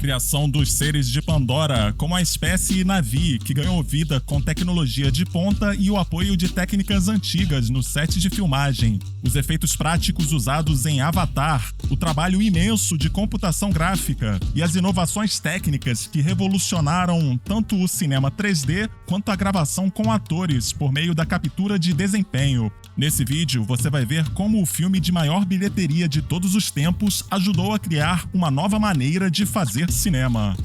criação dos seres de Pandora, como a espécie Na'vi, que ganhou vida com tecnologia de ponta e o apoio de técnicas antigas no set de filmagem, os efeitos práticos usados em Avatar, o trabalho imenso de computação gráfica e as inovações técnicas que revolucionaram tanto o cinema 3D quanto a gravação com atores por meio da captura de desempenho. Nesse vídeo, você vai ver como o filme de maior bilheteria de todos os tempos ajudou a criar uma nova maneira de fazer cinema.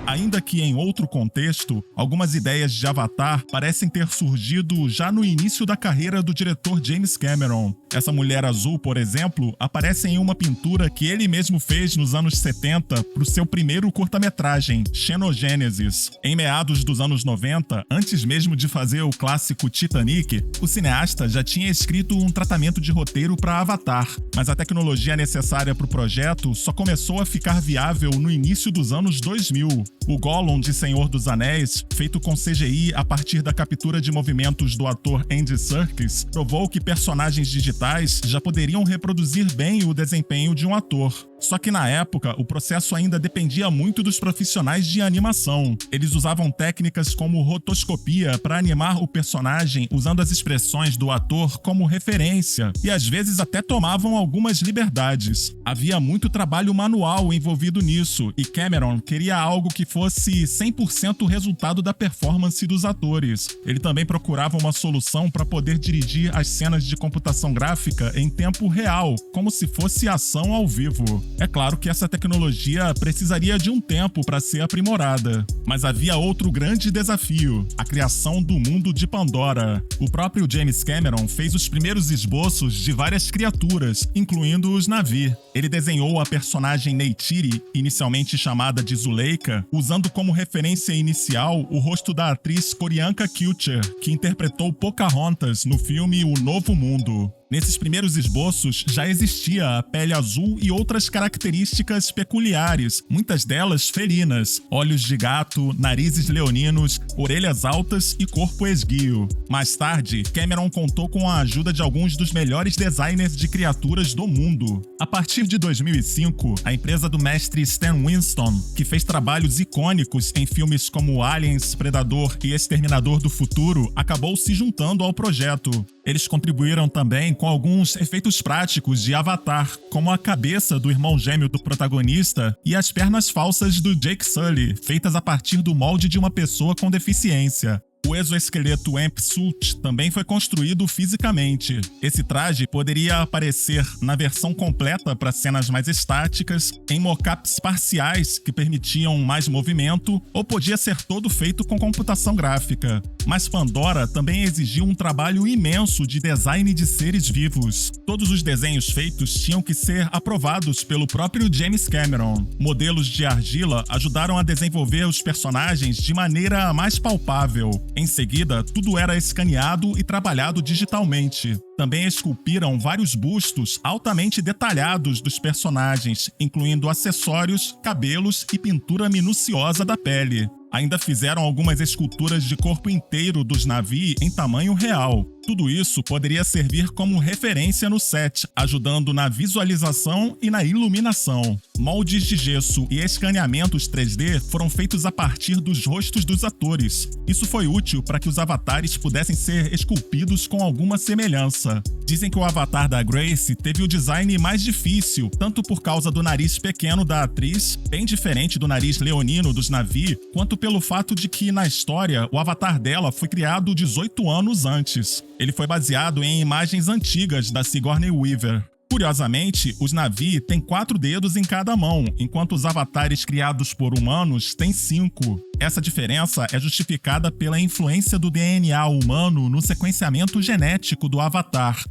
Ainda que em outro contexto, algumas ideias de Avatar parecem ter surgido já no início da carreira do diretor James Cameron. Essa mulher azul, por exemplo, aparece em uma pintura que ele mesmo fez nos anos 70 para o seu primeiro curta-metragem, Xenogênesis. Em meados dos anos 90, antes mesmo de fazer o clássico Titanic, o cineasta já tinha escrito um tratamento de roteiro para Avatar, mas a tecnologia necessária para o projeto só começou a ficar viável no início dos anos 2000. O Gollum de Senhor dos Anéis, feito com CGI a partir da captura de movimentos do ator Andy Serkis, provou que personagens digitais já poderiam reproduzir bem o desempenho de um ator. Só que na época, o processo ainda dependia muito dos profissionais de animação. Eles usavam técnicas como rotoscopia para animar o personagem usando as expressões do ator como referência e às vezes até tomavam algumas liberdades. Havia muito trabalho manual envolvido nisso e Cameron queria algo que fosse 100% resultado da performance dos atores. Ele também procurava uma solução para poder dirigir as cenas de computação gráfica em tempo real, como se fosse ação ao vivo. É claro que essa tecnologia precisaria de um tempo para ser aprimorada, mas havia outro grande desafio: a criação do mundo de Pandora. O próprio James Cameron fez os primeiros esboços de várias criaturas, incluindo os Na'vi. Ele desenhou a personagem Neytiri, inicialmente chamada de Zuleika, usando como referência inicial o rosto da atriz Qorianka Kilcher, que interpretou Pocahontas no filme O Novo Mundo. Nesses primeiros esboços já existia a pele azul e outras características peculiares, muitas delas felinas: olhos de gato, narizes leoninos, orelhas altas e corpo esguio. Mais tarde, Cameron contou com a ajuda de alguns dos melhores designers de criaturas do mundo. A partir de 2005, a empresa do mestre Stan Winston, que fez trabalhos icônicos em filmes como Aliens, Predador e Exterminador do Futuro, acabou se juntando ao projeto. Eles contribuíram também com alguns efeitos práticos de Avatar, como a cabeça do irmão gêmeo do protagonista e as pernas falsas do Jake Sully, feitas a partir do molde de uma pessoa com deficiência. O exoesqueleto Amp Suit também foi construído fisicamente. Esse traje poderia aparecer na versão completa para cenas mais estáticas, em mockups parciais que permitiam mais movimento, ou podia ser todo feito com computação gráfica. Mas Pandora também exigiu um trabalho imenso de design de seres vivos. Todos os desenhos feitos tinham que ser aprovados pelo próprio James Cameron. Modelos de argila ajudaram a desenvolver os personagens de maneira mais palpável. Em seguida, tudo era escaneado e trabalhado digitalmente. Também esculpiram vários bustos altamente detalhados dos personagens, incluindo acessórios, cabelos e pintura minuciosa da pele. Ainda fizeram algumas esculturas de corpo inteiro dos Na'vi em tamanho real. Tudo isso poderia servir como referência no set, ajudando na visualização e na iluminação. Moldes de gesso e escaneamentos 3D foram feitos a partir dos rostos dos atores. Isso foi útil para que os avatares pudessem ser esculpidos com alguma semelhança. Dizem que o avatar da Grace teve o design mais difícil, tanto por causa do nariz pequeno da atriz, bem diferente do nariz leonino dos Na'vi, quanto pelo fato de que, na história, o avatar dela foi criado 18 anos antes. Ele foi baseado em imagens antigas da Sigourney Weaver. Curiosamente, os Na'vi têm 4 dedos em cada mão, enquanto os avatares criados por humanos têm 5. Essa diferença é justificada pela influência do DNA humano no sequenciamento genético do avatar.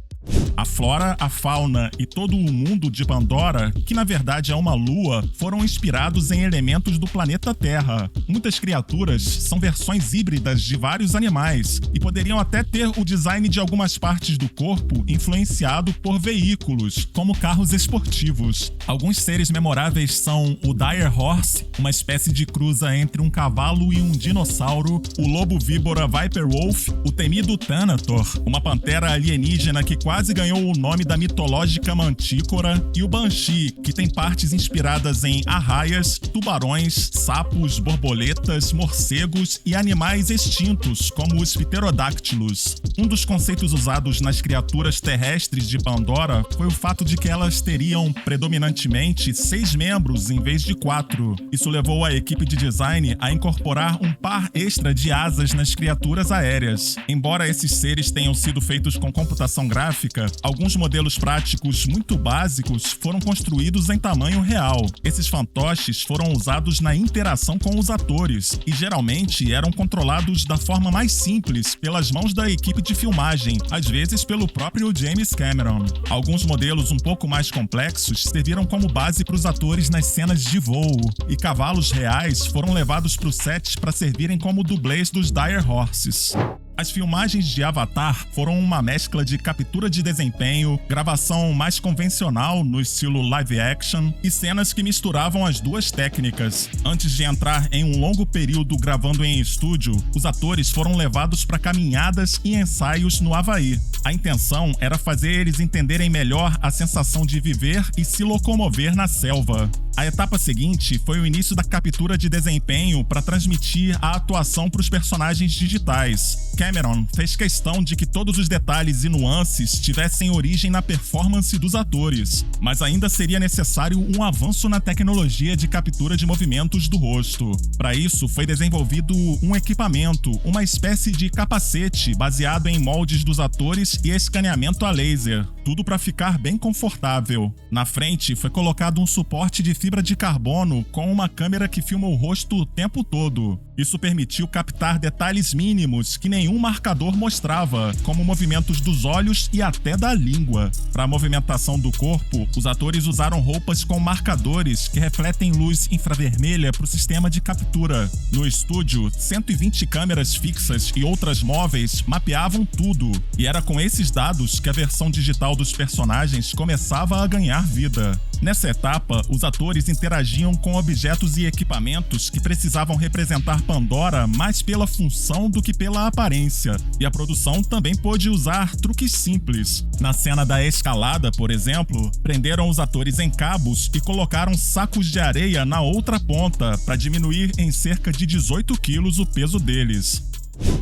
A flora, a fauna e todo o mundo de Pandora, que na verdade é uma lua, foram inspirados em elementos do planeta Terra. Muitas criaturas são versões híbridas de vários animais e poderiam até ter o design de algumas partes do corpo influenciado por veículos, como carros esportivos. Alguns seres memoráveis são o Dire Horse, uma espécie de cruza entre um cavalo e um dinossauro, o lobo-víbora Viper Wolf, o temido Thanator, uma pantera alienígena que quase ganhou ganhou o nome da mitológica Mantícora, e o Banshee, que tem partes inspiradas em arraias, tubarões, sapos, borboletas, morcegos e animais extintos, como os pterodáctilos. Um dos conceitos usados nas criaturas terrestres de Pandora foi o fato de que elas teriam predominantemente 6 membros em vez de 4. Isso levou a equipe de design a incorporar um par extra de asas nas criaturas aéreas. Embora esses seres tenham sido feitos com computação gráfica, alguns modelos práticos muito básicos foram construídos em tamanho real. Esses fantoches foram usados na interação com os atores e geralmente eram controlados da forma mais simples pelas mãos da equipe de filmagem, às vezes pelo próprio James Cameron. Alguns modelos um pouco mais complexos serviram como base para os atores nas cenas de voo, e cavalos reais foram levados para o set para servirem como dublês dos Dire Horses. As filmagens de Avatar foram uma mescla de captura de desempenho, gravação mais convencional no estilo live action e cenas que misturavam as duas técnicas. Antes de entrar em um longo período gravando em estúdio, os atores foram levados para caminhadas e ensaios no Havaí. A intenção era fazer eles entenderem melhor a sensação de viver e se locomover na selva. A etapa seguinte foi o início da captura de desempenho para transmitir a atuação para os personagens digitais. Cameron fez questão de que todos os detalhes e nuances tivessem origem na performance dos atores, mas ainda seria necessário um avanço na tecnologia de captura de movimentos do rosto. Para isso, foi desenvolvido um equipamento, uma espécie de capacete baseado em moldes dos atores e escaneamento a laser, tudo para ficar bem confortável. Na frente, foi colocado um suporte de fibra de carbono com uma câmera que filma o rosto o tempo todo. Isso permitiu captar detalhes mínimos que nenhum marcador mostrava, como movimentos dos olhos e até da língua. Para a movimentação do corpo, os atores usaram roupas com marcadores que refletem luz infravermelha para o sistema de captura. No estúdio, 120 câmeras fixas e outras móveis mapeavam tudo, e era com esses dados que a versão digital dos personagens começava a ganhar vida. Nessa etapa, os atores interagiam com objetos e equipamentos que precisavam representar Pandora mais pela função do que pela aparência, e a produção também pôde usar truques simples. Na cena da escalada, por exemplo, prenderam os atores em cabos e colocaram sacos de areia na outra ponta para diminuir em cerca de 18 quilos o peso deles.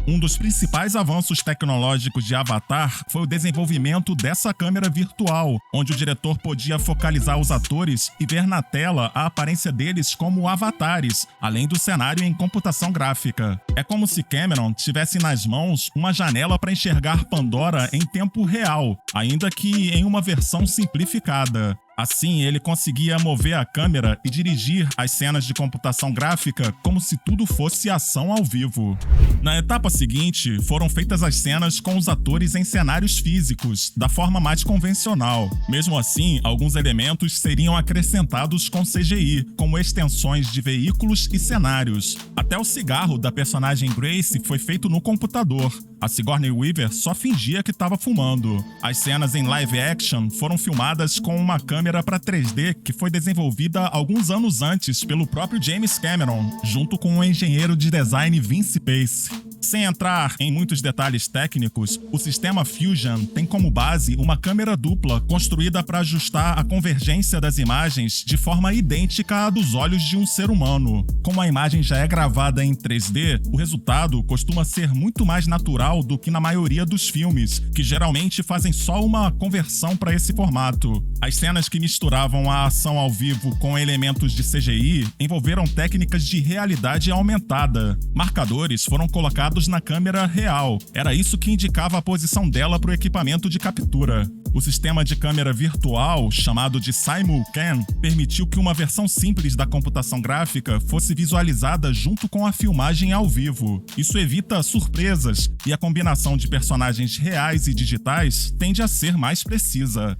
Um dos principais avanços tecnológicos de Avatar foi o desenvolvimento dessa câmera virtual, onde o diretor podia focalizar os atores e ver na tela a aparência deles como avatares, além do cenário em computação gráfica. É como se Cameron tivesse nas mãos uma janela para enxergar Pandora em tempo real, ainda que em uma versão simplificada. Assim, ele conseguia mover a câmera e dirigir as cenas de computação gráfica como se tudo fosse ação ao vivo. Na etapa seguinte, foram feitas as cenas com os atores em cenários físicos, da forma mais convencional. Mesmo assim, alguns elementos seriam acrescentados com CGI, como extensões de veículos e cenários. Até o cigarro da personagem Grace foi feito no computador. A Sigourney Weaver só fingia que estava fumando. As cenas em live action foram filmadas com uma câmera para 3D que foi desenvolvida alguns anos antes pelo próprio James Cameron, junto com o engenheiro de design Vince Pace. Sem entrar em muitos detalhes técnicos, o sistema Fusion tem como base uma câmera dupla construída para ajustar a convergência das imagens de forma idêntica à dos olhos de um ser humano. Como a imagem já é gravada em 3D, o resultado costuma ser muito mais natural do que na maioria dos filmes, que geralmente fazem só uma conversão para esse formato. As cenas que misturavam a ação ao vivo com elementos de CGI envolveram técnicas de realidade aumentada. Marcadores foram colocados na câmera real. Era isso que indicava a posição dela para o equipamento de captura. O sistema de câmera virtual, chamado de Simulcam, permitiu que uma versão simples da computação gráfica fosse visualizada junto com a filmagem ao vivo. Isso evita surpresas e a combinação de personagens reais e digitais tende a ser mais precisa.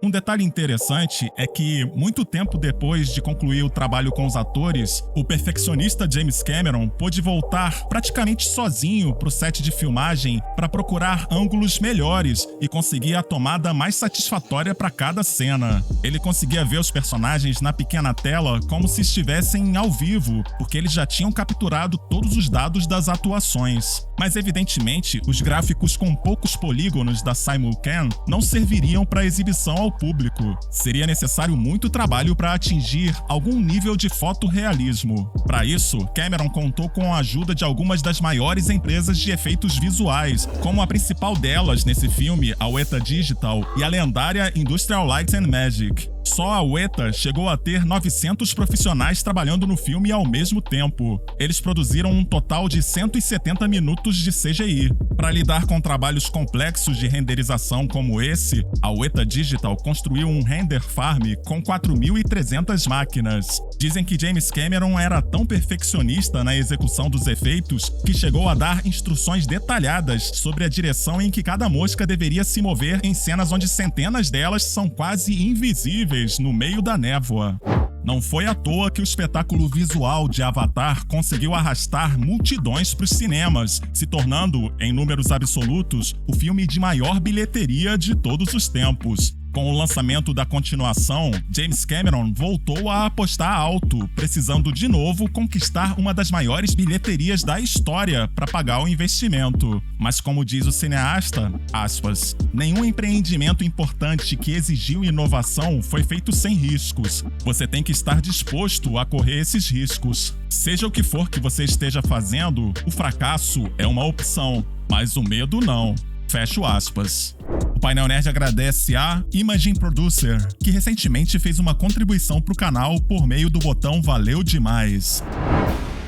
Um detalhe interessante é que, muito tempo depois de concluir o trabalho com os atores, o perfeccionista James Cameron pôde voltar praticamente sozinho para o set de filmagem para procurar ângulos melhores e conseguir a tomada mais satisfatória para cada cena. Ele conseguia ver os personagens na pequena tela como se estivessem ao vivo, porque eles já tinham capturado todos os dados das atuações. Mas evidentemente, os gráficos com poucos polígonos da Simulcam não serviriam para exibição ao público. Seria necessário muito trabalho para atingir algum nível de fotorrealismo. Para isso, Cameron contou com a ajuda de algumas das maiores empresas de efeitos visuais, como a principal delas nesse filme, a Weta Digital, e a lendária Industrial Light and Magic. Só a Weta chegou a ter 900 profissionais trabalhando no filme ao mesmo tempo. Eles produziram um total de 170 minutos de CGI. Para lidar com trabalhos complexos de renderização como esse, a Weta Digital construiu um render farm com 4.300 máquinas. Dizem que James Cameron era tão perfeccionista na execução dos efeitos que chegou a dar instruções detalhadas sobre a direção em que cada mosca deveria se mover em cenas onde centenas delas são quase invisíveis no meio da névoa. Não foi à toa que o espetáculo visual de Avatar conseguiu arrastar multidões para os cinemas, se tornando, em números absolutos, o filme de maior bilheteria de todos os tempos. Com o lançamento da continuação, James Cameron voltou a apostar alto, precisando de novo conquistar uma das maiores bilheterias da história para pagar o investimento. Mas como diz o cineasta, aspas, nenhum empreendimento importante que exigiu inovação foi feito sem riscos. Você tem que estar disposto a correr esses riscos. Seja o que for que você esteja fazendo, o fracasso é uma opção, mas o medo não. Fecho aspas. O Painel Nerd agradece a Imaging Producer, que recentemente fez uma contribuição para o canal por meio do botão Valeu Demais.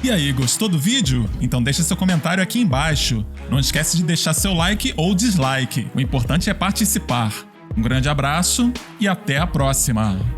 E aí, gostou do vídeo? Então deixa seu comentário aqui embaixo. Não esquece de deixar seu like ou dislike. O importante é participar. Um grande abraço e até a próxima!